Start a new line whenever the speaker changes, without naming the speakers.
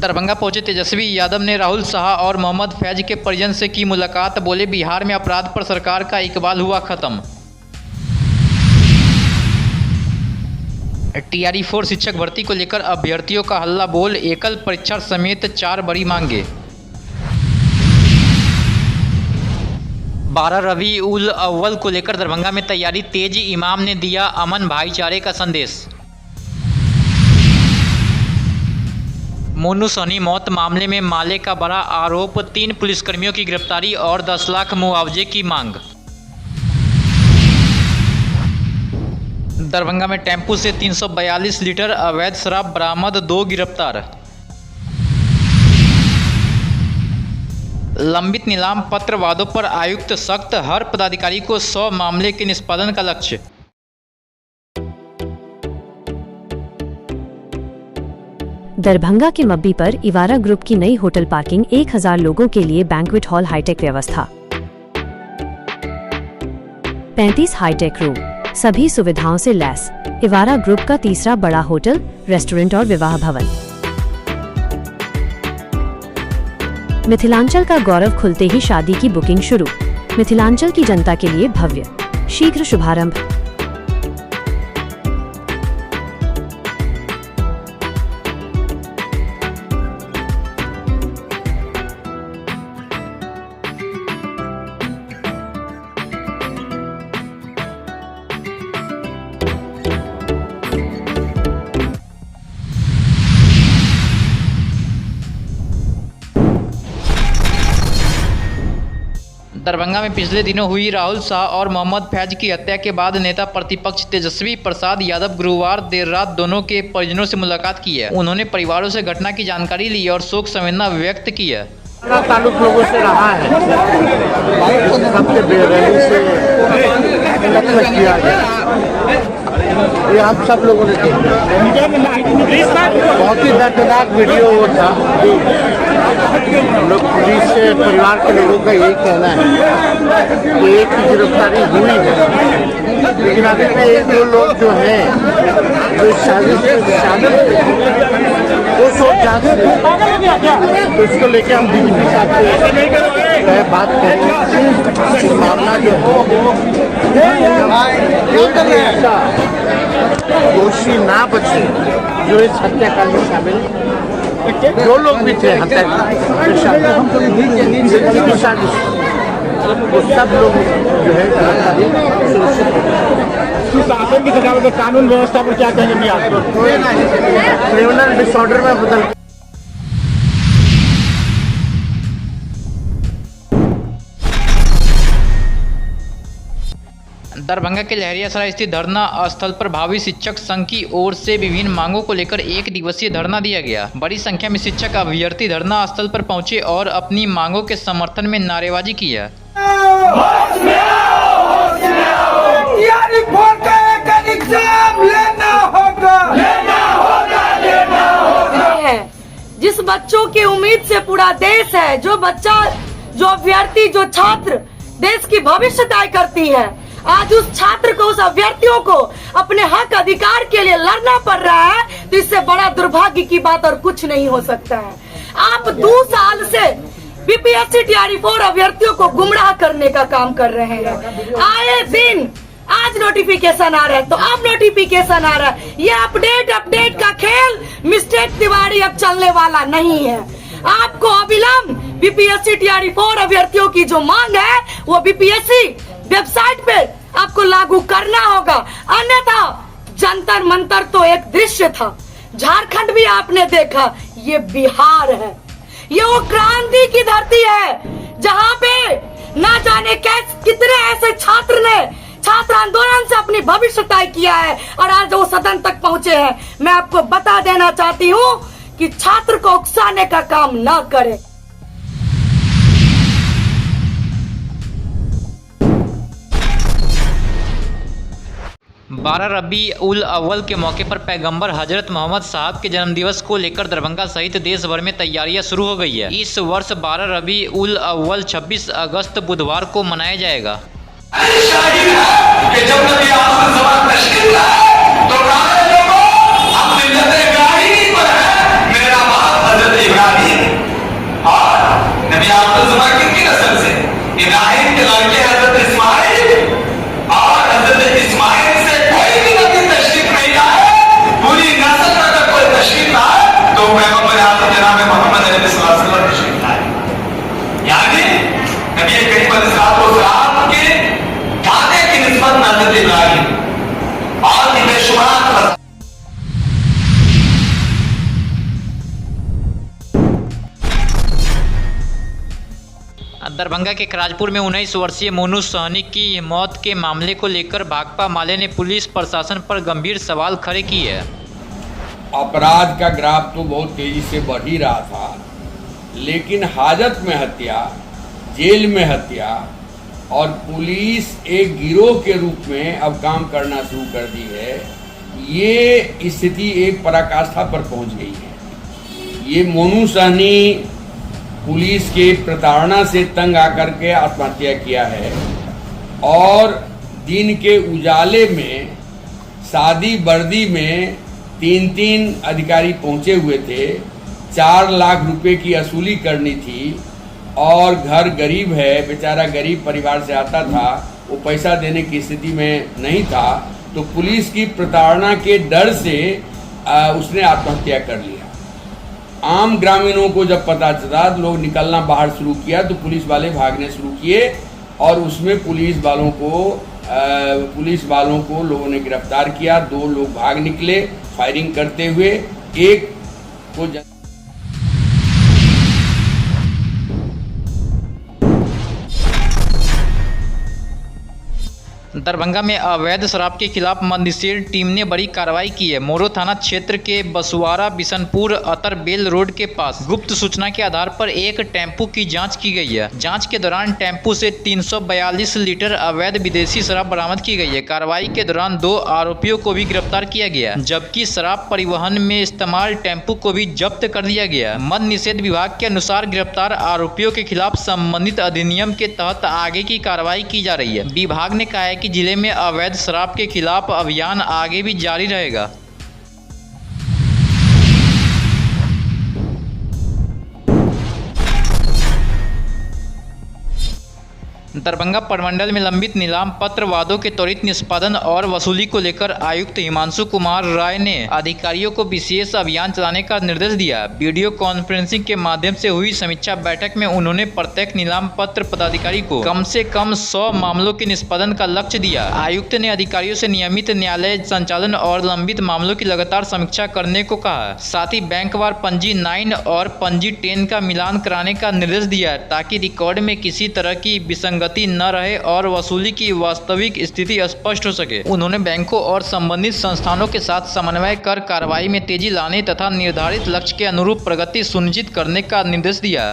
दरभंगा पहुंचे तेजस्वी यादव ने राहुल शाह और मोहम्मद फैज के परिजन से की मुलाकात। बोले, बिहार में अपराध पर सरकार का इकबाल हुआ खत्म। टीआरई 4 शिक्षक भर्ती को लेकर अभ्यर्थियों का हल्ला बोल, एकल परीक्षा समेत 4 बड़ी मांगे। 12 रबी उल अव्वल को लेकर दरभंगा में तैयारी तेज, इमाम ने दिया अमन भाईचारे का संदेश। मोनू सोनी मौत मामले में माले का बड़ा आरोप, 3 पुलिसकर्मियों की गिरफ्तारी और 10 लाख मुआवजे की मांग। दरभंगा में टेम्पू से 342 लीटर अवैध शराब बरामद, 2 गिरफ्तार। लंबित नीलाम पत्र वादों पर आयुक्त सख्त, हर पदाधिकारी को 100 मामले के निष्पादन का लक्ष्य।
दरभंगा के मब्बी पर इवारा ग्रुप की नई होटल पार्किंग, 1000 लोगों के लिए बैंक्वेट हॉल, हाईटेक व्यवस्था, 35 हाईटेक रूम, सभी सुविधाओं से लैस। इवारा ग्रुप का तीसरा बड़ा होटल, रेस्टोरेंट और विवाह भवन। मिथिलांचल का गौरव, खुलते ही शादी की बुकिंग शुरू। मिथिलांचल की जनता के लिए भव्य, शीघ्र शुभारंभ।
दरभंगा में पिछले दिनों हुई राहुल शाह और मोहम्मद फैज की हत्या के बाद नेता प्रतिपक्ष तेजस्वी प्रसाद यादव गुरुवार देर रात दोनों के परिजनों से मुलाकात की है। उन्होंने परिवारों से घटना की जानकारी ली और शोक संवेदना व्यक्त की है।
ताल्लुक लोगों से रहा है, सबसे बेरहमी से किया गया, ये हम सब लोगों ने देखा। बहुत ही दर्दनाक वीडियो वो था। लोग पुलिस से परिवार के लोगों का यही कहना है कि एक की गिरफ्तारी हुई है, लेकिन अभी भी 1-2 लोग जो हैं जो साजिश में शामिल वो सोच जांच तो इसको लेके हम डीजीपी साहब से बात करें। मामला जो ऐसा दोषी ना बचे जो इस हत्याकांड में शामिल, जो लोग भी थे हत्या की साजिश, वो सब लोग जो है शासन की सजा। कानून व्यवस्था पर क्या कहेंगे आप? क्रिमिनल डिसऑर्डर में बदल।
दरभंगा के लहरियासराय स्थित धरना स्थल पर भावी शिक्षक संघ की ओर से विभिन्न मांगों को लेकर 1 दिवसीय धरना दिया गया। बड़ी संख्या में शिक्षक अभ्यर्थी धरना स्थल पर पहुंचे और अपनी मांगों के समर्थन में नारेबाजी की है।
जिस बच्चों की उम्मीद से पूरा देश है, जो बच्चा, जो अभ्यर्थी, जो छात्र देश की भविष्य तय करती है, आज उस छात्र को, उस अभ्यर्थियों को अपने हक अधिकार के लिए लड़ना पड़ रहा है, तो इससे बड़ा दुर्भाग्य की बात और कुछ नहीं हो सकता है। आप 2 साल से बीपीएससी टीआरई 4 अभ्यर्थियों को गुमराह करने का काम कर रहे हैं। आए दिन आज नोटिफिकेशन आ रहा है तो अब नोटिफिकेशन आ रहा है। ये अपडेट का खेल मिस्टेक तिवारी अब चलने वाला नहीं है। आपको अविलंब बीपीएससी टीआरई 4 अभ्यर्थियों की जो मांग है वो बीपीएससी वेबसाइट पे आपको लागू करना होगा, अन्यथा जंतर मंतर तो एक दृश्य था, झारखंड भी आपने देखा, ये बिहार है, ये वो क्रांति की धरती है जहाँ पे ना जाने कितने ऐसे छात्र ने छात्र आंदोलन से अपनी भविष्य तय किया है और आज वो सदन तक पहुंचे हैं। मैं आपको बता देना चाहती हूँ कि छात्र को उकसाने का काम ना करें।
12 रबी उल अव्वल के मौके पर पैगंबर हजरत मोहम्मद साहब के जन्मदिवस को लेकर दरभंगा सहित देश भर में तैयारियां शुरू हो गई है। इस वर्ष 12 रबी उल अव्वल 26 अगस्त बुधवार को मनाया जाएगा।
तो हजरत इब्राहिम और नबी आदम की नस्ल से इब्राहिम के लड़के हजरत इस्माइल और हजरत इस्माइल से कोई भी नबी तशरीफ नहीं लाए, पूरी नस्ल का अगर कोई तशरीफ लाए तो पैगंबर आज़म जनाब मोहम्मद सल्लल्लाहु अलैहि वसल्लम तशरीफ लाए। यानी नबी करीम अलैहिस्सलाम के वादे की निस्बत हजरत इब्राहिम और बेशुमार
दरभंगा के खराजपुर में 19 वर्षीय मोनू सहनी की मौत के मामले को लेकर भाकपा माले ने पुलिस प्रशासन पर गंभीर सवाल खड़े किए हैं।
अपराध का ग्राफ तो बहुत तेजी से बढ़ ही रहा था, लेकिन हाजत में हत्या, जेल में हत्या और पुलिस एक गिरोह के रूप में अब काम करना शुरू कर दी है, ये स्थिति एक पराकाष्ठा पर पहुंच गई है। ये मोनू सहनी पुलिस के प्रताड़ना से तंग आकर के आत्महत्या किया है और दिन के उजाले में शादी वर्दी में 3 अधिकारी पहुंचे हुए थे। 4 लाख रुपए की वसूली करनी थी और घर गरीब है, बेचारा गरीब परिवार से आता था, वो पैसा देने की स्थिति में नहीं था, तो पुलिस की प्रताड़ना के डर से उसने आत्महत्या कर लिया। आम ग्रामीणों को जब पता चला, लोग निकलना बाहर शुरू किया तो पुलिस वाले भागने शुरू किए और उसमें पुलिस वालों को लोगों ने गिरफ्तार किया। 2 लोग भाग निकले फायरिंग करते हुए, एक को
दरभंगा में अवैध शराब के खिलाफ मद्यसेर टीम ने बड़ी कार्रवाई की है। मोरो थाना क्षेत्र के बसुआरा बिशनपुर अतरबेल रोड के पास गुप्त सूचना के आधार पर एक टेम्पो की जांच की गई है। जांच के दौरान टेम्पो से 342 लीटर अवैध विदेशी शराब बरामद की गई है। कार्रवाई के दौरान 2 आरोपियों को भी गिरफ्तार किया गया, जबकि शराब परिवहन में इस्तेमाल टेम्पो को भी जब्त कर दिया गया। मद्य निषेध विभाग के अनुसार गिरफ्तार आरोपियों के खिलाफ संबंधित अधिनियम के तहत आगे की कार्रवाई की जा रही है। विभाग ने कहा है कि जिले में अवैध शराब के खिलाफ अभियान आगे भी जारी रहेगा। दरभंगा प्रमंडल में लंबित नीलाम पत्र वादों के त्वरित निष्पादन और वसूली को लेकर आयुक्त हिमांशु कुमार राय ने अधिकारियों को विशेष अभियान चलाने का निर्देश दिया। वीडियो कॉन्फ्रेंसिंग के माध्यम से हुई समीक्षा बैठक में उन्होंने प्रत्येक नीलाम पत्र पदाधिकारी को कम से कम 100 मामलों के निष्पादन का लक्ष्य दिया। आयुक्त ने अधिकारियों से नियमित न्यायालय संचालन और लंबित मामलों की लगातार समीक्षा करने को कहा। साथ ही बैंकवार पंजी 9 और पंजी 10 का मिलान कराने का निर्देश दिया, ताकि रिकॉर्ड में किसी तरह की विसंगति न रहे और वसूली की वास्तविक स्थिति स्पष्ट हो सके। उन्होंने बैंकों और संबंधित संस्थानों के साथ समन्वय कर कार्रवाई में तेजी लाने तथा निर्धारित लक्ष्य के अनुरूप प्रगति सुनिश्चित करने का निर्देश दिया।